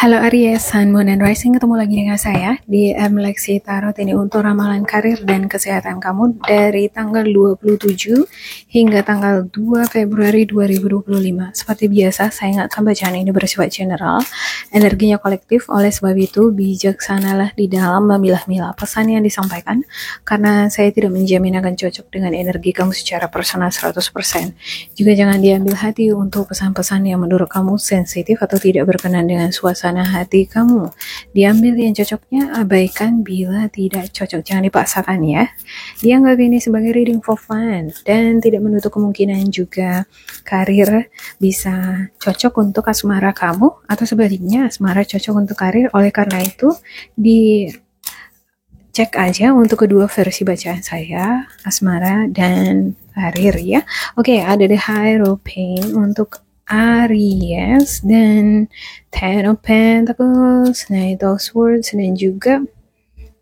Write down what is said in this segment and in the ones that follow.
Halo Aries, Sun, Moon, and Rising, ketemu lagi dengan saya di Lexi Tarot ini untuk ramalan karir dan kesehatan kamu dari tanggal 27 hingga tanggal 2 Februari 2025. Seperti biasa, saya nggak akan bacaan ini bersifat general, energinya kolektif, oleh sebab itu bijaksanalah di dalam memilah-milah pesan yang disampaikan, karena saya tidak menjamin akan cocok dengan energi kamu secara personal 100%. Juga jangan diambil hati untuk pesan-pesan yang menurut kamu sensitif atau tidak berkenan dengan suasana hati kamu. Diambil yang cocoknya, abaikan bila tidak cocok. Jangan dipaksakan ya. Dianggap ini sebagai reading for fun dan tidak menutup kemungkinan juga karir bisa cocok untuk asmara kamu atau sebaliknya asmara cocok untuk karir. Oleh karena itu, cek aja untuk kedua versi bacaan saya, asmara dan karir ya. Oke, ada The Hierophant untuk Aries dan Ten of Pentacles, Knight of Swords, dan juga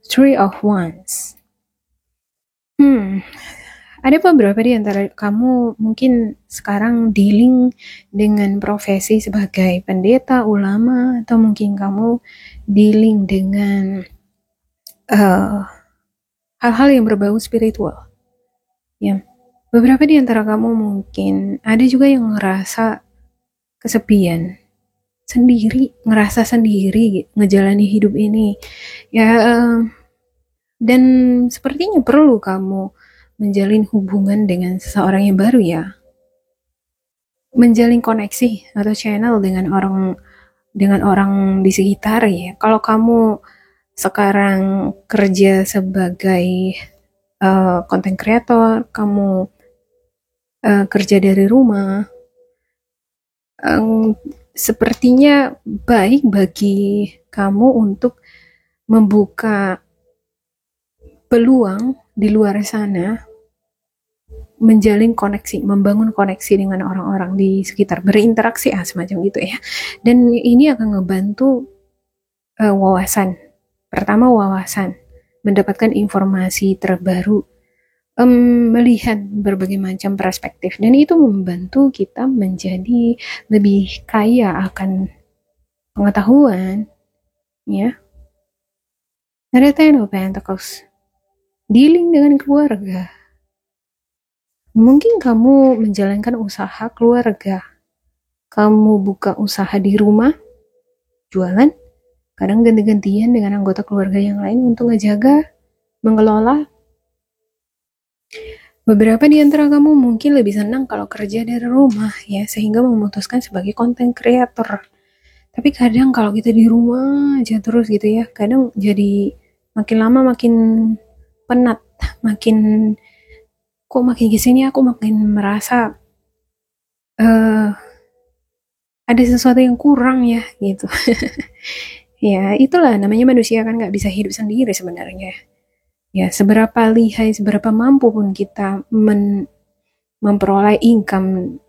Three of Wands. Ada beberapa di antara kamu mungkin sekarang dealing dengan profesi sebagai pendeta, ulama, atau mungkin kamu dealing dengan hal-hal yang berbau spiritual. Ya, beberapa di antara kamu mungkin ada juga yang ngerasa kesepian, ngerasa sendiri ngejalani hidup ini. Ya, dan sepertinya perlu kamu menjalin hubungan dengan seseorang yang baru ya. Menjalin koneksi atau channel dengan orang di sekitar ya. Kalau kamu sekarang kerja sebagai content creator, kamu kerja dari rumah, sepertinya baik bagi kamu untuk membuka peluang di luar sana, menjalin koneksi, membangun koneksi dengan orang-orang di sekitar, berinteraksi semacam gitu ya. Dan ini akan ngebantu wawasan. Pertama, wawasan, mendapatkan informasi terbaru, melihat berbagai macam perspektif, dan itu membantu kita menjadi lebih kaya akan pengetahuan ya. Ada Ten of Pentacles, dealing dengan keluarga. Mungkin kamu menjalankan usaha keluarga, kamu buka usaha di rumah, jualan, kadang ganti-gantian dengan anggota keluarga yang lain untuk ngejaga, mengelola. Beberapa di antara kamu mungkin lebih senang kalau kerja dari rumah ya, sehingga memutuskan sebagai content creator. Tapi kadang kalau kita di rumah aja terus gitu ya, kadang jadi makin lama makin penat, makin kesini aku makin merasa ada sesuatu yang kurang ya gitu. Ya itulah namanya manusia kan nggak bisa hidup sendiri sebenarnya. Ya, seberapa lihai, seberapa mampu pun kita memperoleh income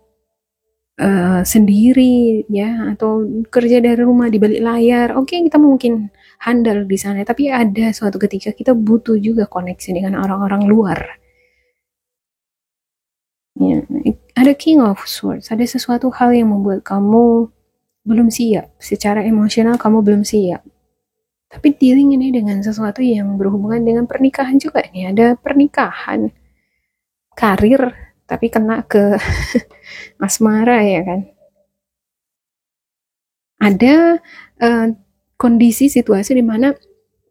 sendiri ya, atau kerja dari rumah di balik layar, oke, kita mungkin handal di sana, tapi ada suatu ketika kita butuh juga koneksi dengan orang-orang luar. Ya, ada King of Swords, ada sesuatu hal yang membuat kamu belum siap, secara emosional kamu belum siap. Tapi dealing ini dengan sesuatu yang berhubungan dengan pernikahan juga nih. Ada pernikahan, karir, tapi kena ke asmara ya kan. Ada kondisi situasi di mana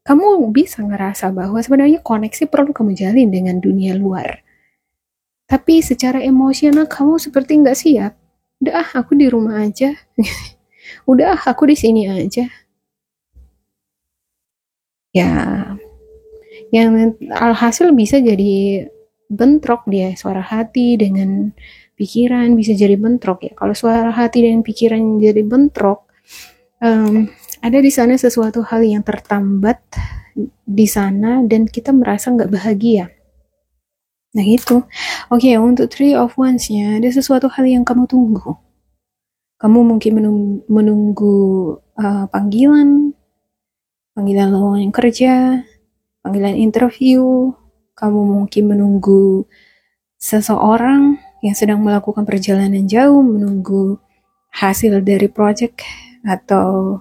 kamu bisa ngerasa bahwa sebenarnya koneksi perlu kamu jalin dengan dunia luar. Tapi secara emosional kamu seperti nggak siap. Udah aku di rumah aja. Udah aku di sini aja. Ya, yang alhasil bisa jadi bentrok dia, suara hati dengan pikiran bisa jadi bentrok ya. Kalau suara hati dan pikiran jadi bentrok, ada di sana sesuatu hal yang tertambat di sana dan kita merasa nggak bahagia. Nah itu, oke, untuk Three of Wands-nya ada sesuatu hal yang kamu tunggu. Kamu mungkin menunggu panggilan lowongan kerja, panggilan interview, kamu mungkin menunggu seseorang yang sedang melakukan perjalanan jauh, menunggu hasil dari project atau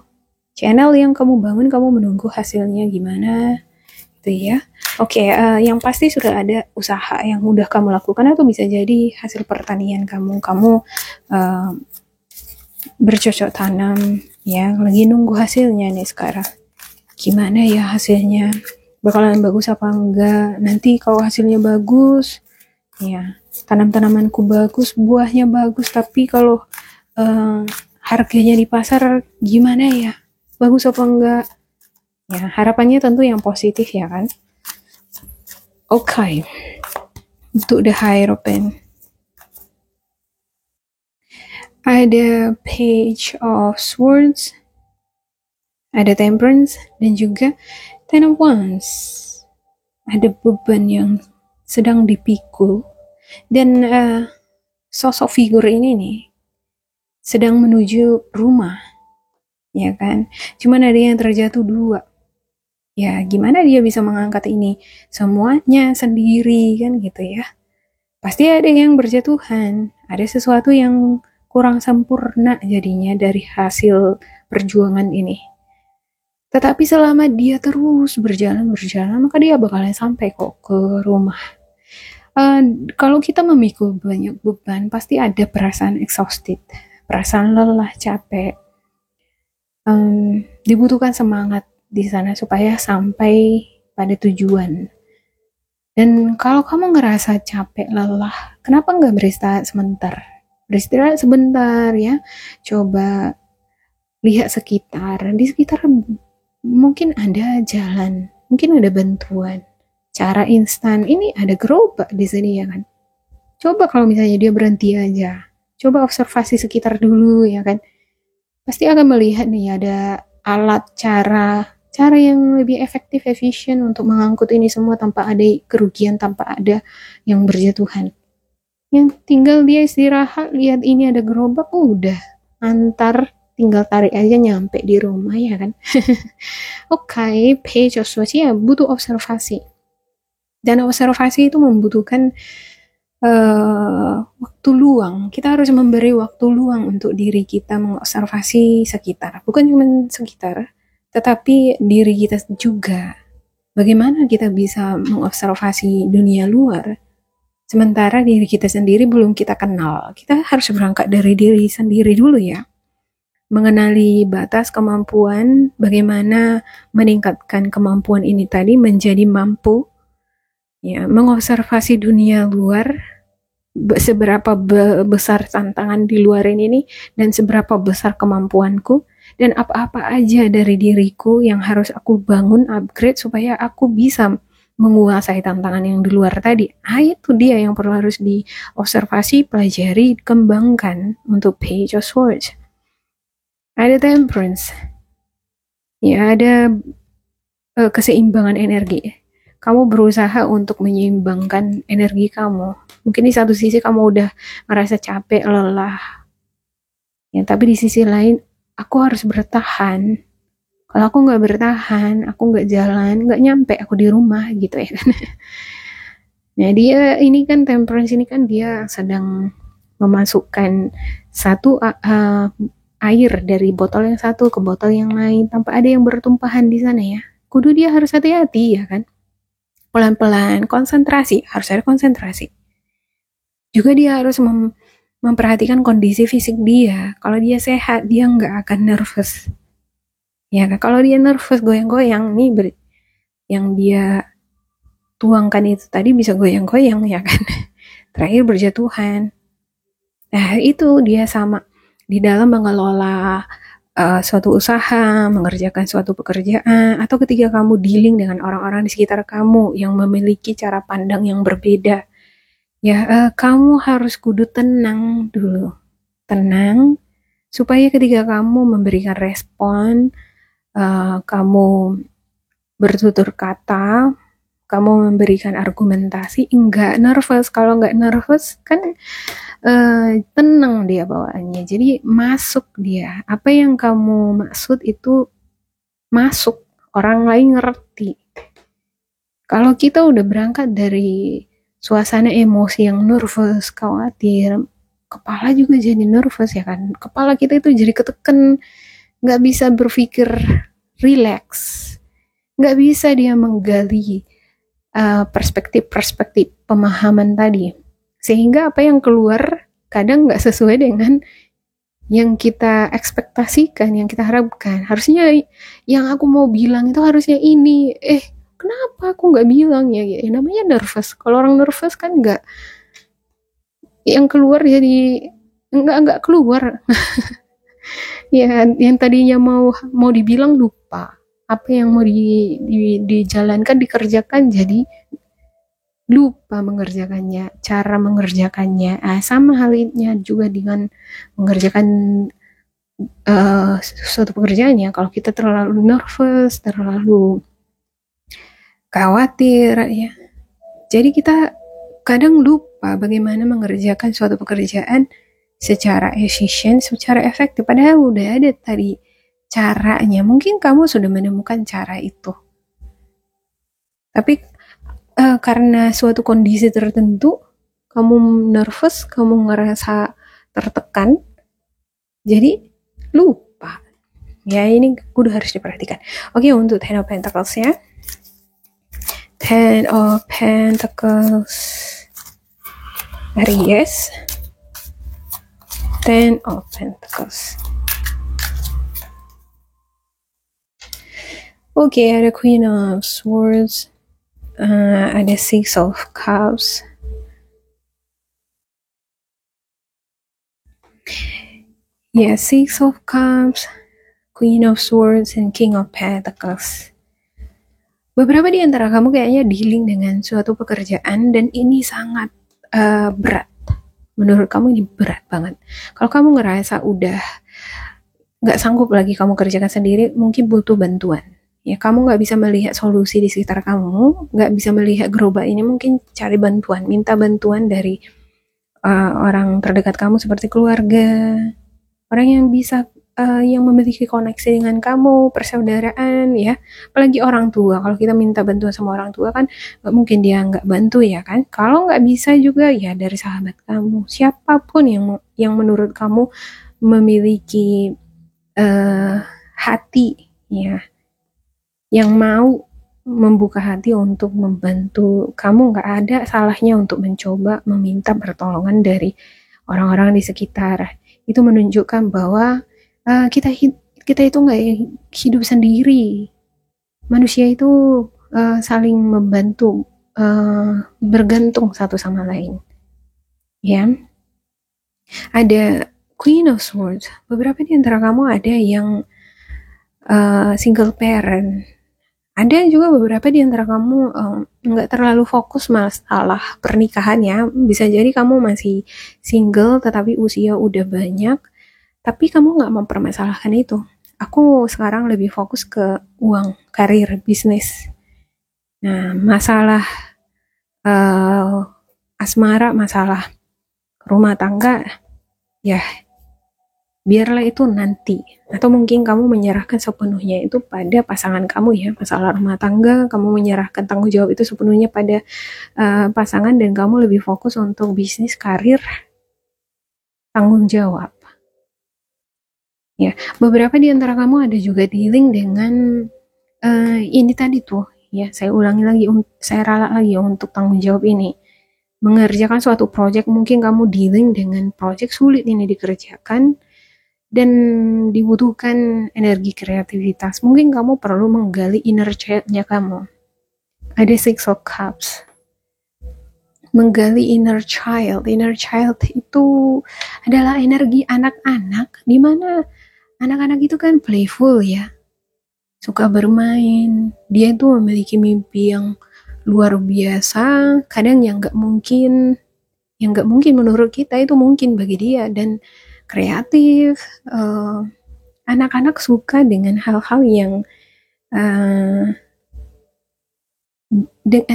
channel yang kamu bangun, kamu menunggu hasilnya gimana gitu ya. Oke, yang pasti sudah ada usaha yang udah kamu lakukan, atau bisa jadi hasil pertanian kamu uh, bercocok tanam ya, lagi nunggu hasilnya nih sekarang. Gimana ya hasilnya, bakalan bagus apa enggak. Nanti kalau hasilnya bagus ya, tanam-tanamanku bagus, buahnya bagus, tapi kalau harganya di pasar gimana ya, bagus apa enggak ya. Harapannya tentu yang positif ya kan. Oke, untuk the Hierophant ada Page of Swords, ada Temperance, dan juga Ten of Wands. Ada beban yang sedang dipikul, dan sosok figur ini nih sedang menuju rumah, ya kan. Cuman ada yang terjatuh dua. Ya, gimana dia bisa mengangkat ini semuanya sendiri kan gitu ya. Pasti ada yang berjatuhan, ada sesuatu yang kurang sempurna jadinya dari hasil perjuangan ini. Tetapi selama dia terus berjalan, maka dia bakalan sampai kok ke rumah. Kalau kita memikul banyak beban, pasti ada perasaan exhausted, perasaan lelah, capek. Dibutuhkan semangat di sana supaya sampai pada tujuan. Dan kalau kamu ngerasa capek, lelah, kenapa nggak beristirahat sebentar? Beristirahat sebentar ya. Coba lihat sekitar. Di sekitar mungkin ada jalan, mungkin ada bantuan. Cara instan, ini ada gerobak di sini ya kan. Coba kalau misalnya dia berhenti aja. Coba observasi sekitar dulu ya kan. Pasti akan melihat nih ada alat, cara yang lebih efektif, efisien untuk mengangkut ini semua tanpa ada kerugian, tanpa ada yang berjatuhan. Yang tinggal dia istirahat, lihat ini ada gerobak, udah antar, tinggal tarik aja nyampe di rumah ya kan. Oke, Page of Swords ya, butuh observasi. Dan observasi itu membutuhkan waktu luang. Kita harus memberi waktu luang untuk diri kita mengobservasi sekitar. Bukan cuma sekitar, tetapi diri kita juga. Bagaimana kita bisa mengobservasi dunia luar, sementara diri kita sendiri belum kita kenal. Kita harus berangkat dari diri sendiri dulu ya. Mengenali batas kemampuan, bagaimana meningkatkan kemampuan ini tadi menjadi mampu ya, mengobservasi dunia luar, seberapa besar tantangan di luar ini dan seberapa besar kemampuanku, dan apa-apa aja dari diriku yang harus aku bangun, upgrade supaya aku bisa menguasai tantangan yang di luar tadi. Itu dia yang perlu harus diobservasi, pelajari, kembangkan untuk Page of Swords. Ada Temperance. Ya, ada keseimbangan energi. Kamu berusaha untuk menyeimbangkan energi kamu. Mungkin di satu sisi kamu udah merasa capek, lelah. Ya, tapi di sisi lain, aku harus bertahan. Kalau aku nggak bertahan, aku nggak jalan, nggak nyampe aku di rumah gitu ya kan. Nah dia ini kan Temperance ini kan dia sedang memasukkan satu air dari botol yang satu ke botol yang lain tanpa ada yang bertumpahan di sana ya. Kudu dia harus hati-hati ya kan. Pelan-pelan, konsentrasi, harus ada konsentrasi. Juga dia harus memperhatikan kondisi fisik dia. Kalau dia sehat, dia nggak akan nervous. Ya, kalau dia nervous, goyang-goyang, nih yang dia tuangkan itu tadi bisa goyang-goyang ya kan. Terakhir berjatuhan. Nah itu dia sama di dalam mengelola suatu usaha, mengerjakan suatu pekerjaan, atau ketika kamu dealing dengan orang-orang di sekitar kamu yang memiliki cara pandang yang berbeda, ya kamu harus kudu tenang dulu, tenang, supaya ketika kamu memberikan respon, kamu bertutur kata, kamu memberikan argumentasi, enggak nervous. Kalau enggak nervous kan tenang dia bawaannya, jadi masuk dia, apa yang kamu maksud itu masuk, orang lain ngerti. Kalau kita udah berangkat dari suasana emosi yang nervous, khawatir, kepala juga jadi nervous ya kan, kepala kita itu jadi keteken, nggak bisa berpikir rileks, nggak bisa dia menggali perspektif-perspektif pemahaman tadi, sehingga apa yang keluar kadang nggak sesuai dengan yang kita ekspektasikan, yang kita harapkan. Harusnya yang aku mau bilang itu harusnya ini, kenapa aku nggak bilang ya? Namanya nervous. Kalau orang nervous kan nggak, yang keluar jadi nggak keluar. Ya, yang tadinya mau dibilang lupa, apa yang mau dijalankan, dikerjakan, jadi lupa mengerjakannya, cara mengerjakannya. Sama halnya juga dengan mengerjakan suatu pekerjaannya. Kalau kita terlalu nervous, terlalu khawatir, ya, jadi kita kadang lupa bagaimana mengerjakan suatu pekerjaan secara efisien, secara efektif. Padahal udah ada tadi caranya. Mungkin kamu sudah menemukan cara itu. Tapi karena suatu kondisi tertentu, kamu nervous, kamu ngerasa tertekan, jadi lupa. Ya, ini udah harus diperhatikan. Oke, untuk Ten of Pentacles ya. Ten of Pentacles. Aries. Ten of Pentacles. Oke, ada Queen of Swords. Ada Six of Cups. Ya, Six of Cups, Queen of Swords, and King of Pentacles. Beberapa di antara kamu kayaknya dealing dengan suatu pekerjaan dan ini sangat berat. Menurut kamu ini berat banget. Kalau kamu ngerasa udah gak sanggup lagi kamu kerjakan sendiri, mungkin butuh bantuan. Ya, kamu gak bisa melihat solusi di sekitar kamu, gak bisa melihat gerobak ini, mungkin cari bantuan, minta bantuan dari orang terdekat kamu seperti keluarga, orang yang bisa yang memiliki koneksi dengan kamu, persaudaraan, ya, apalagi orang tua. Kalau kita minta bantuan sama orang tua kan gak mungkin dia nggak bantu, ya kan. Kalau nggak bisa juga ya dari sahabat kamu, siapapun yang menurut kamu memiliki hati, ya, yang mau membuka hati untuk membantu kamu. Nggak ada salahnya untuk mencoba meminta pertolongan dari orang-orang di sekitar. Itu menunjukkan bahwa kita itu nggak hidup sendiri. Manusia itu saling membantu, bergantung satu sama lain. Ya, ada Queen of Swords. Beberapa di antara kamu ada yang single parent. Ada juga beberapa di antara kamu nggak terlalu fokus masalah pernikahannya. Bisa jadi kamu masih single tetapi usia udah banyak, tapi kamu nggak mempermasalahkan itu. Aku sekarang lebih fokus ke uang, karir, bisnis. Nah, masalah asmara, masalah rumah tangga, ya biarlah itu nanti. Atau mungkin kamu menyerahkan sepenuhnya itu pada pasangan kamu, ya. Masalah rumah tangga, kamu menyerahkan tanggung jawab itu sepenuhnya pada pasangan, dan kamu lebih fokus untuk bisnis, karir, tanggung jawab. Ya, beberapa di antara kamu ada juga dealing dengan ini tadi tuh, ya. Saya ulangi lagi, saya ralat lagi untuk tanggung jawab ini. Mengerjakan suatu project, mungkin kamu dealing dengan project sulit ini dikerjakan dan dibutuhkan energi kreativitas. Mungkin kamu perlu menggali inner child-nya kamu. Ada Six of Cups. Menggali inner child. Inner child itu adalah energi anak-anak, di mana anak-anak itu kan playful, ya. Suka bermain. Dia itu memiliki mimpi yang luar biasa, kadang yang nggak mungkin menurut kita itu mungkin bagi dia, dan kreatif. Anak-anak suka dengan hal-hal yang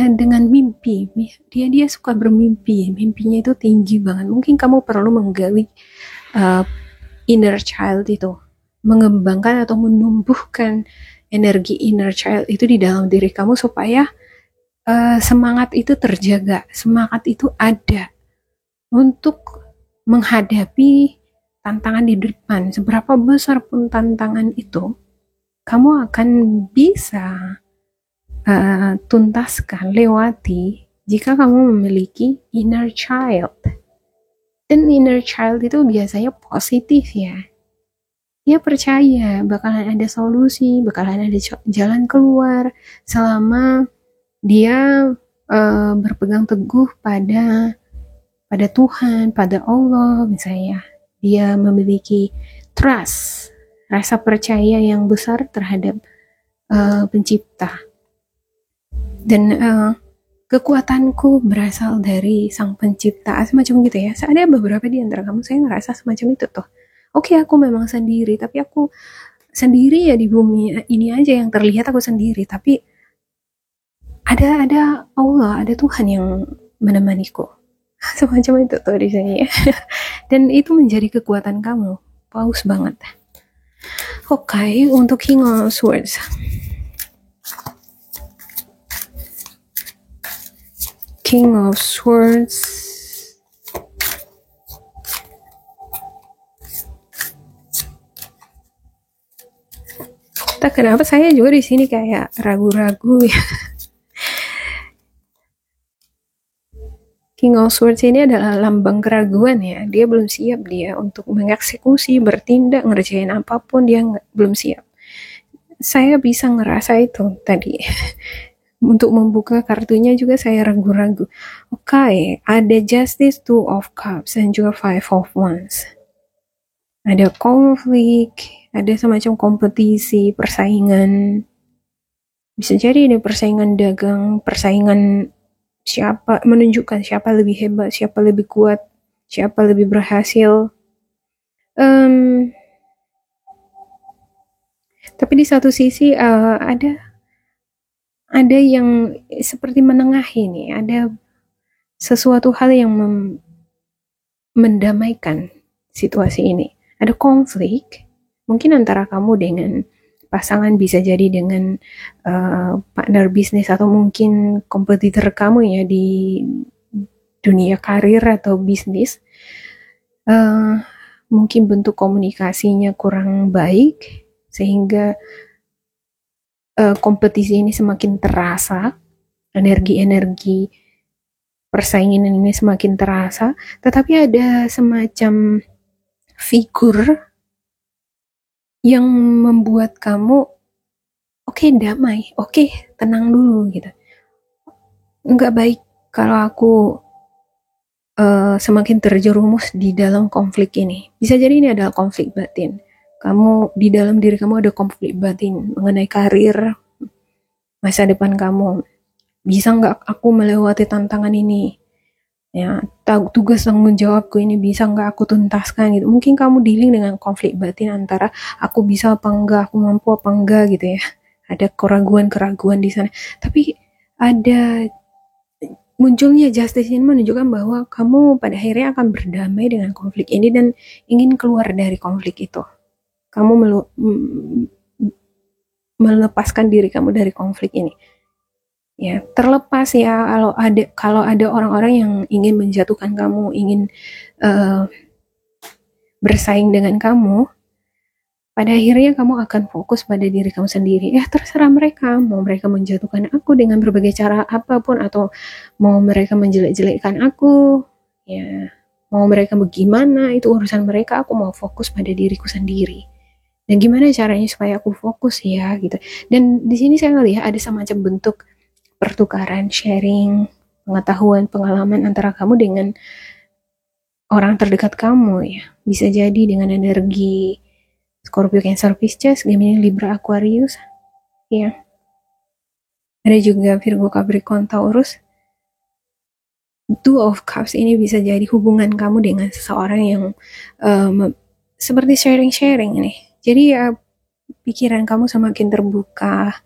dengan mimpi. Dia suka bermimpi, mimpinya itu tinggi banget. Mungkin kamu perlu menggali inner child itu, mengembangkan atau menumbuhkan energi inner child itu di dalam diri kamu supaya semangat itu terjaga, semangat itu ada untuk menghadapi tantangan di depan, seberapa besar pun tantangan itu, kamu akan bisa tuntaskan, lewati jika kamu memiliki inner child. Dan inner child itu biasanya positif ya. Dia percaya bakalan ada solusi, bakalan ada jalan keluar selama dia berpegang teguh pada Tuhan, pada Allah misalnya. Dia memiliki trust, rasa percaya yang besar terhadap pencipta. Dan kekuatanku berasal dari sang pencipta, semacam gitu ya. Ada beberapa di antara kamu saya ngerasa semacam itu tuh. Oke, aku memang sendiri, tapi aku sendiri ya di bumi ini aja yang terlihat aku sendiri, tapi ada Allah, ada Tuhan yang menemaniku. Semacam itu tuh di sini ya. Dan itu menjadi kekuatan kamu. Paus banget. Oke, untuk King of Swords. King of Swords. Tak kenapa saya juga di sini kayak ragu-ragu ya. King of Swords ini adalah lambang keraguan ya. Dia belum siap dia untuk mengeksekusi, bertindak, ngerjain apapun, dia belum siap. Saya bisa ngerasa itu tadi. Untuk membuka kartunya juga saya ragu-ragu. Oke, ada Justice, Two of Cups, dan juga Five of Wands. Ada konflik, ada semacam kompetisi, persaingan. Bisa jadi ada persaingan dagang, persaingan siapa, menunjukkan siapa lebih hebat, siapa lebih kuat, siapa lebih berhasil. Tapi di satu sisi ada yang seperti menengahi nih, ada sesuatu hal yang mendamaikan situasi ini. Ada konflik, mungkin antara kamu dengan pasangan, bisa jadi dengan partner bisnis, atau mungkin kompetitor kamu ya di dunia karir atau bisnis. Mungkin bentuk komunikasinya kurang baik, sehingga kompetisi ini semakin terasa, energi-energi persaingan ini semakin terasa, tetapi ada semacam figur yang membuat kamu oke, damai, oke, tenang dulu gitu. Nggak baik kalau aku semakin terjerumus di dalam konflik ini. Bisa jadi ini adalah konflik batin. Kamu, di dalam diri kamu ada konflik batin mengenai karir, masa depan kamu. Bisa nggak aku melewati tantangan ini? Ya, tugas tanggung jawabku ini bisa nggak aku tuntaskan gitu. Mungkin kamu dealing dengan konflik batin antara aku bisa apa enggak, aku mampu apa enggak gitu ya. Ada keraguan-keraguan di sana. Tapi ada munculnya justice ini menunjukkan bahwa kamu pada akhirnya akan berdamai dengan konflik ini dan ingin keluar dari konflik itu. Kamu melepaskan diri kamu dari konflik ini. Ya, terlepas ya kalau ada orang-orang yang ingin menjatuhkan kamu, ingin bersaing dengan kamu, pada akhirnya kamu akan fokus pada diri kamu sendiri. Terserah mereka, mau mereka menjatuhkan aku dengan berbagai cara apapun, atau mau mereka menjelek-jelekkan aku, ya, mau mereka bagaimana, itu urusan mereka. Aku mau fokus pada diriku sendiri. Dan gimana caranya supaya aku fokus ya gitu. Dan di sini saya ngelihat ada semacam bentuk pertukaran, sharing, pengetahuan, pengalaman antara kamu dengan orang terdekat kamu ya. Bisa jadi dengan energi Scorpio, Cancer, Pisces, Gemini, Libra, Aquarius ya. Ada juga Virgo, Capricorn, Taurus. Two of Cups ini bisa jadi hubungan kamu dengan seseorang yang seperti sharing-sharing nih. Jadi ya pikiran kamu semakin terbuka.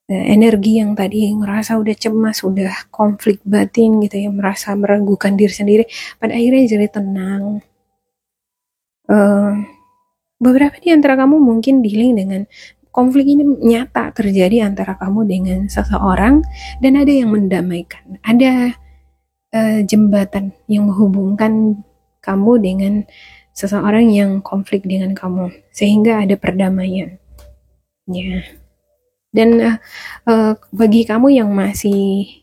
Energi yang tadi ngerasa udah cemas, udah konflik batin gitu ya, merasa meragukan diri sendiri, pada akhirnya jadi tenang. Beberapa di antara kamu mungkin dealing dengan konflik ini nyata terjadi antara kamu dengan seseorang, dan ada yang mendamaikan, ada jembatan yang menghubungkan kamu dengan seseorang yang konflik dengan kamu, sehingga ada perdamaian. Ya. Dan bagi kamu yang masih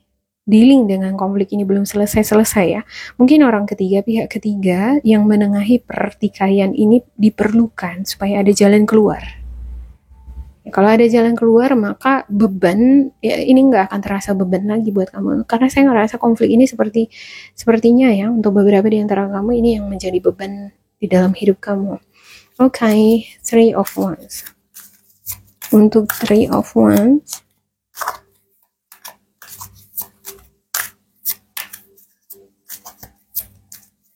dealing dengan konflik ini belum selesai-selesai ya, mungkin orang ketiga, pihak ketiga yang menengahi pertikaian ini diperlukan supaya ada jalan keluar. Ya, kalau ada jalan keluar, maka beban ya ini nggak akan terasa beban lagi buat kamu. Karena saya ngerasa konflik ini sepertinya ya untuk beberapa di antara kamu ini yang menjadi beban di dalam hidup kamu. Okay, Three of Wands. Untuk Three of Wands,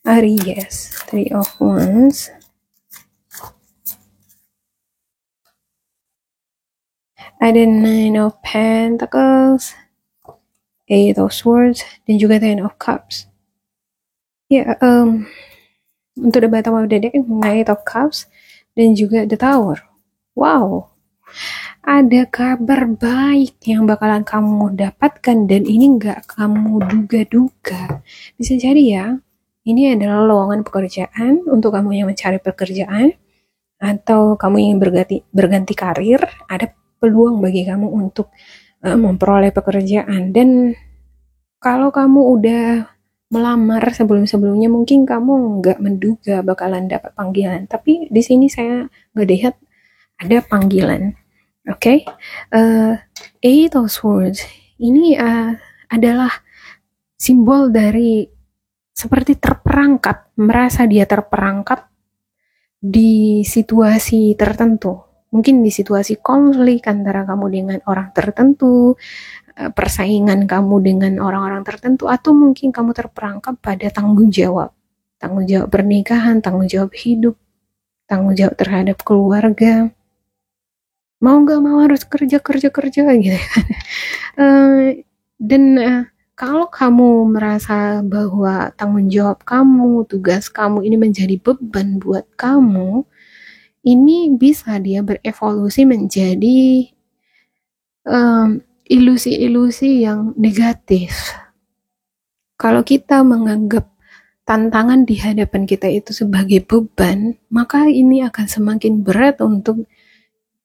Aries, Three of Wands, ada Nine of Pentacles, Eight of Swords, dan juga Ten of Cups. Ya, untuk the bottom of the deck, Knight of Cups, dan juga The Tower. Wow, ada kabar baik yang bakalan kamu dapatkan dan ini nggak kamu duga-duga. Bisa jadi ya, ini adalah lowongan pekerjaan untuk kamu yang mencari pekerjaan atau kamu yang berganti karir. Ada peluang bagi kamu untuk memperoleh pekerjaan. Dan kalau kamu udah melamar sebelum-sebelumnya, mungkin kamu nggak menduga bakalan dapat panggilan. Tapi di sini saya ngelihat ada panggilan. Oke, Eight of Swords ini adalah simbol dari seperti terperangkap, merasa dia terperangkap di situasi tertentu. Mungkin di situasi konflik antara kamu dengan orang tertentu, persaingan kamu dengan orang-orang tertentu, atau mungkin kamu terperangkap pada tanggung jawab pernikahan, tanggung jawab hidup, tanggung jawab terhadap keluarga. Mau nggak mau harus kerja gitu kan. Dan kalau kamu merasa bahwa tanggung jawab kamu, tugas kamu ini menjadi beban buat kamu, ini bisa dia berevolusi menjadi ilusi-ilusi yang negatif. Kalau kita menganggap tantangan di hadapan kita itu sebagai beban, maka ini akan semakin berat untuk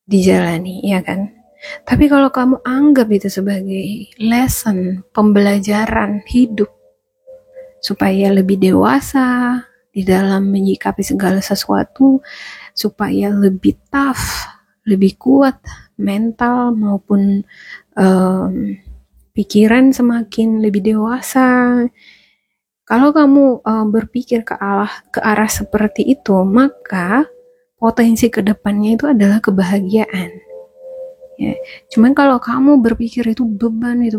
dijalani, ya kan? Tapi kalau kamu anggap itu sebagai lesson, pembelajaran hidup, supaya lebih dewasa di dalam menyikapi segala sesuatu, supaya lebih tough, lebih kuat mental maupun pikiran semakin lebih dewasa. Kalau kamu berpikir ke arah seperti itu, maka potensi kedepannya itu adalah kebahagiaan. Ya. Cuman kalau kamu berpikir itu beban gitu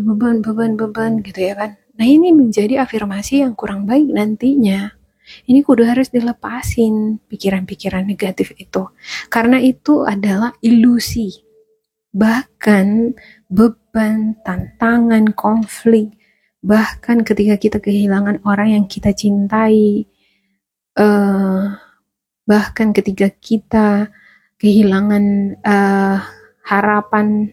ya kan. Nah ini menjadi afirmasi yang kurang baik nantinya. Ini kudu harus dilepasin pikiran-pikiran negatif itu. Karena itu adalah ilusi. Bahkan beban, tantangan, konflik. Bahkan ketika kita kehilangan orang yang kita cintai. Bahkan ketika kita kehilangan harapan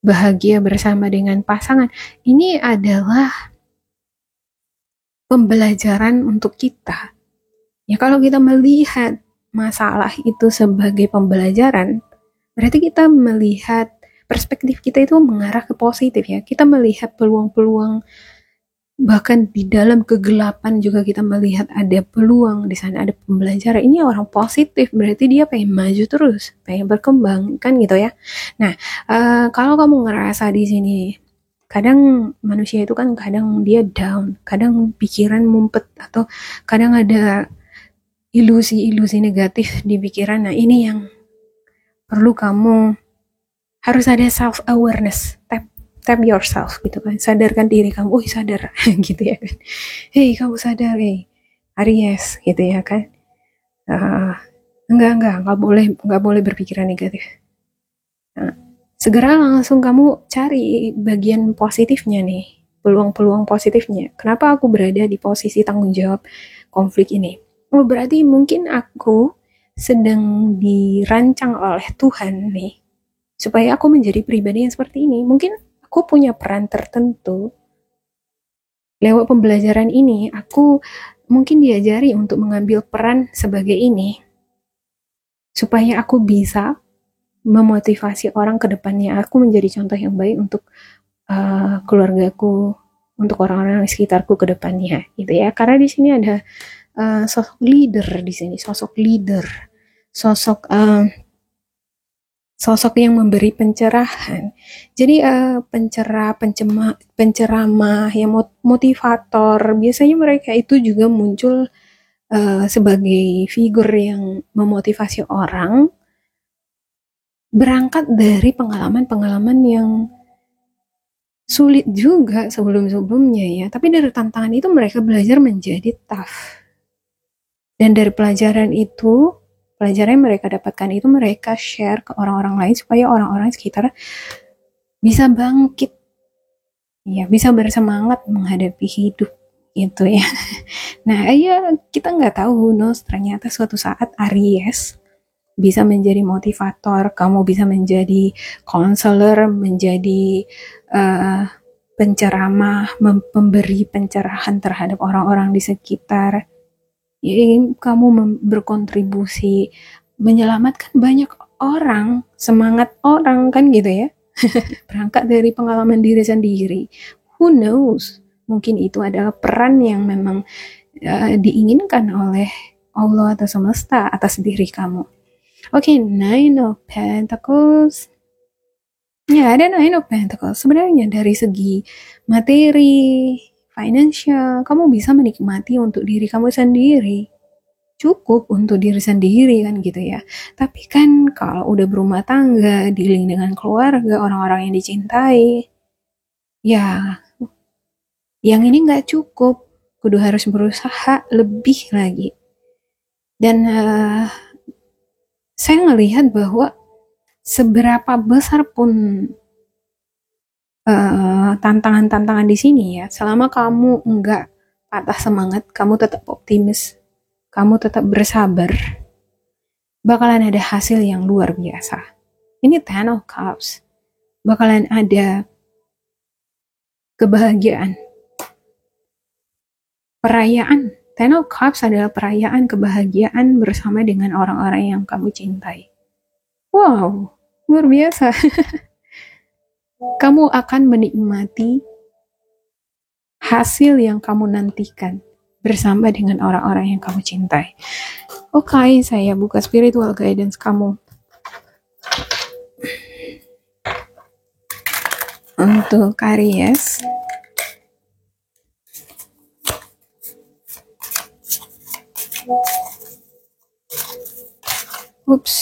bahagia bersama dengan pasangan, ini adalah pembelajaran untuk kita. Ya kalau kita melihat masalah itu sebagai pembelajaran, berarti kita melihat perspektif kita itu mengarah ke positif ya. Kita melihat peluang-peluang, bahkan di dalam kegelapan juga kita melihat ada peluang, di sana ada pembelajaran. Ini orang positif, berarti dia pengen maju terus, pengen berkembang kan gitu ya. Nah, kalau kamu ngerasa di sini, kadang manusia itu kan kadang dia down, kadang pikiran mumpet, atau kadang ada ilusi-ilusi negatif di pikiran. Nah, ini yang perlu kamu harus ada self awareness, tap yourself gitu kan, sadarkan diri kamu, sadar gitu ya kan, hey kamu sadar, hey Aries gitu ya kan, nggak boleh berpikiran negatif. Segera langsung kamu cari bagian positifnya nih, peluang-peluang positifnya. Kenapa aku berada di posisi tanggung jawab konflik ini? Berarti mungkin aku sedang dirancang oleh Tuhan nih, supaya aku menjadi pribadi yang seperti ini. Mungkin aku punya peran tertentu. Lewat pembelajaran ini, aku mungkin diajari untuk mengambil peran sebagai ini, supaya aku bisa memotivasi orang ke depannya. Aku menjadi contoh yang baik untuk keluargaku, untuk orang-orang di sekitarku ke depannya, gitu ya. Karena di sini ada sosok leader di sini, sosok leader, sosok sosok yang memberi pencerahan. Jadi penceramah, yang motivator. Biasanya mereka itu juga muncul sebagai figur yang memotivasi orang berangkat dari pengalaman-pengalaman yang sulit juga sebelum-sebelumnya ya. Tapi dari tantangan itu mereka belajar menjadi tough. Dan dari pelajaran yang mereka dapatkan itu mereka share ke orang-orang lain supaya orang-orang sekitar bisa bangkit, ya bisa bersemangat menghadapi hidup gitu ya. Nah ya kita nggak tahu, ternyata suatu saat Aries bisa menjadi motivator, kamu bisa menjadi konselor, menjadi penceramah, memberi pencerahan terhadap orang-orang di sekitar. Kamu berkontribusi menyelamatkan banyak orang, semangat orang kan gitu ya. Berangkat dari pengalaman diri sendiri. Who knows? Mungkin itu adalah peran yang memang diinginkan oleh Allah atau semesta atas diri kamu. Oke, Nine of Pentacles. Ya, ada Nine of Pentacles. Sebenarnya dari segi materi, financial, kamu bisa menikmati untuk diri kamu sendiri. Cukup untuk diri sendiri kan gitu ya. Tapi kan kalau udah berumah tangga, dealing dengan keluarga, orang-orang yang dicintai, ya yang ini nggak cukup. Kudu harus berusaha lebih lagi. Dan saya ngelihat bahwa seberapa besar pun tantangan-tantangan di sini ya, selama kamu nggak patah semangat, kamu tetap optimis, kamu tetap bersabar, bakalan ada hasil yang luar biasa. Ini Ten of Cups, bakalan ada kebahagiaan, perayaan. Ten of Cups adalah perayaan kebahagiaan bersama dengan orang-orang yang kamu cintai. Wow, luar biasa. Kamu akan menikmati hasil yang kamu nantikan bersama dengan orang-orang yang kamu cintai. Oke, saya buka spiritual guidance kamu. Untuk Aries. Oops.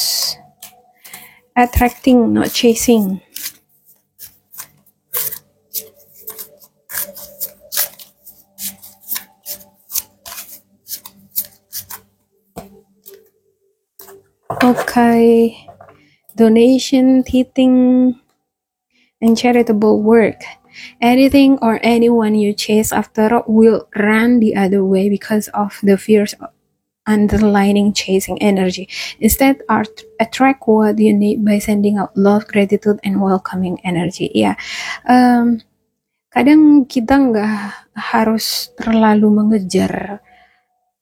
Attracting, not chasing. Okay. Donation, teaching, and charitable work. Anything or anyone you chase after will run the other way because of the fears underlining chasing energy. Instead, attract what you need by sending out love, gratitude, and welcoming energy. Ya, kadang kita nggak harus terlalu mengejar.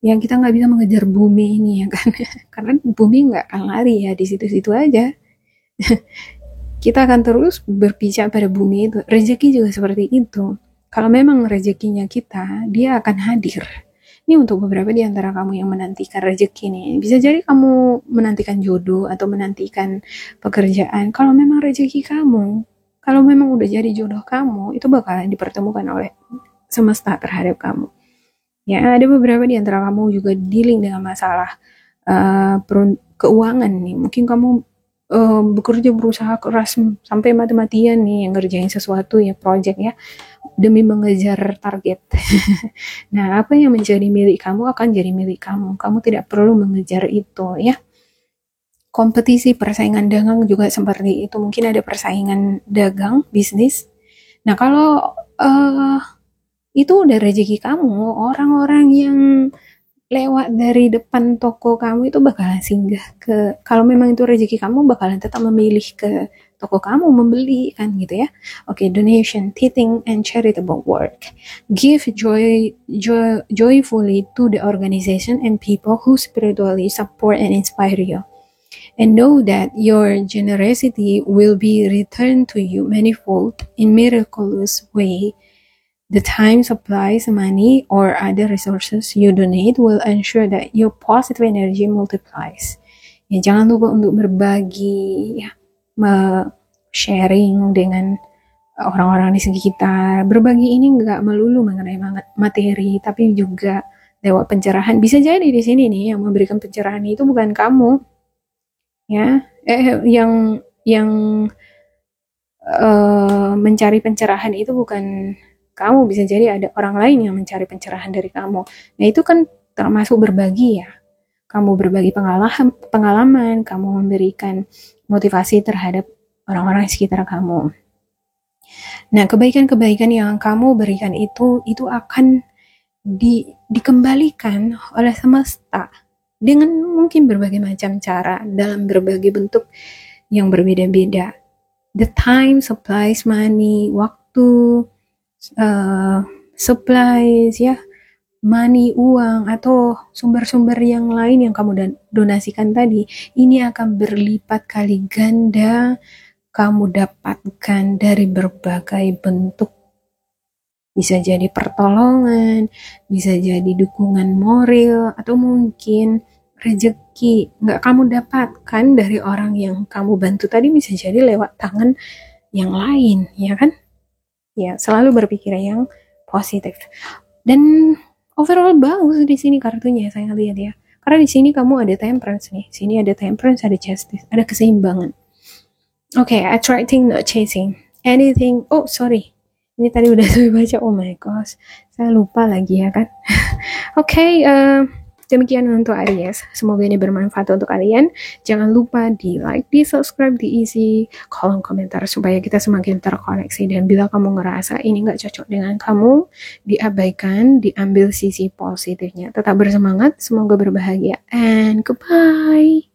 Yang kita nggak bisa mengejar bumi ini ya kan, karena bumi nggak akan lari ya di situ-situ aja. Kita akan terus berpijak pada bumi itu. Rezeki juga seperti itu. Kalau memang rezekinya kita, dia akan hadir. Ini untuk beberapa di antara kamu yang menantikan rezeki nih. Bisa jadi kamu menantikan jodoh atau menantikan pekerjaan. Kalau memang rezeki kamu, kalau memang udah jadi jodoh kamu, itu bakalan dipertemukan oleh semesta terhadap kamu. Ya, ada beberapa di antara kamu juga dealing dengan masalah keuangan nih. Mungkin kamu bekerja berusaha keras sampai mati-matian nih yang ngerjain sesuatu ya, project ya, demi mengejar target. Nah, apa yang menjadi milik kamu akan jadi milik kamu. Kamu tidak perlu mengejar itu ya. Kompetisi, persaingan dagang juga seperti itu. Mungkin ada persaingan dagang, bisnis. Nah, kalau itu udah rezeki kamu, orang-orang yang lewat dari depan toko kamu itu bakalan singgah kalau memang itu rezeki kamu bakalan tetap memilih ke toko kamu membeli kan gitu ya. Oke, donation, tithing and charitable work. Give joyfully to the organization and people who spiritually support and inspire you. And know that your generosity will be returned to you manifold in miraculous way. The time, supplies, money, or other resources you donate will ensure that your positive energy multiplies. Ya, jangan lupa untuk berbagi, ya, sharing dengan orang-orang di sekitar. Berbagi ini nggak melulu mengenai materi, tapi juga lewat pencerahan. Bisa jadi di sini nih yang memberikan pencerahan itu bukan kamu, ya, yang mencari pencerahan itu bukan kamu, bisa jadi ada orang lain yang mencari pencerahan dari kamu. Nah itu kan termasuk berbagi ya. Kamu berbagi pengalaman, kamu memberikan motivasi terhadap orang-orang di sekitar kamu. Nah kebaikan-kebaikan yang kamu berikan itu akan dikembalikan oleh semesta dengan mungkin berbagai macam cara dalam berbagai bentuk yang berbeda-beda. The time, supplies, money, waktu, supplies ya, money, uang, atau sumber-sumber yang lain yang kamu donasikan tadi, ini akan berlipat kali ganda kamu dapatkan dari berbagai bentuk. Bisa jadi pertolongan, bisa jadi dukungan moral, atau mungkin rezeki nggak kamu dapatkan dari orang yang kamu bantu tadi, bisa jadi lewat tangan yang lain, ya kan? Ya, selalu berpikir yang positif. Dan overall bagus di sini kartunya, saya lihat ya. Karena di sini kamu ada temperance nih. Sini ada temperance, ada justice, ada keseimbangan. Oke, attracting, not chasing. Anything. Oh, sorry. Ini tadi udah saya baca. Oh my gosh. Saya lupa lagi ya kan. Oke, demikian untuk Aries. Semoga ini bermanfaat untuk kalian. Jangan lupa di like, di subscribe, diisi kolom komentar supaya kita semakin terkoneksi. Dan bila kamu ngerasa ini nggak cocok dengan kamu, diabaikan, diambil sisi positifnya. Tetap bersemangat, semoga berbahagia. And goodbye.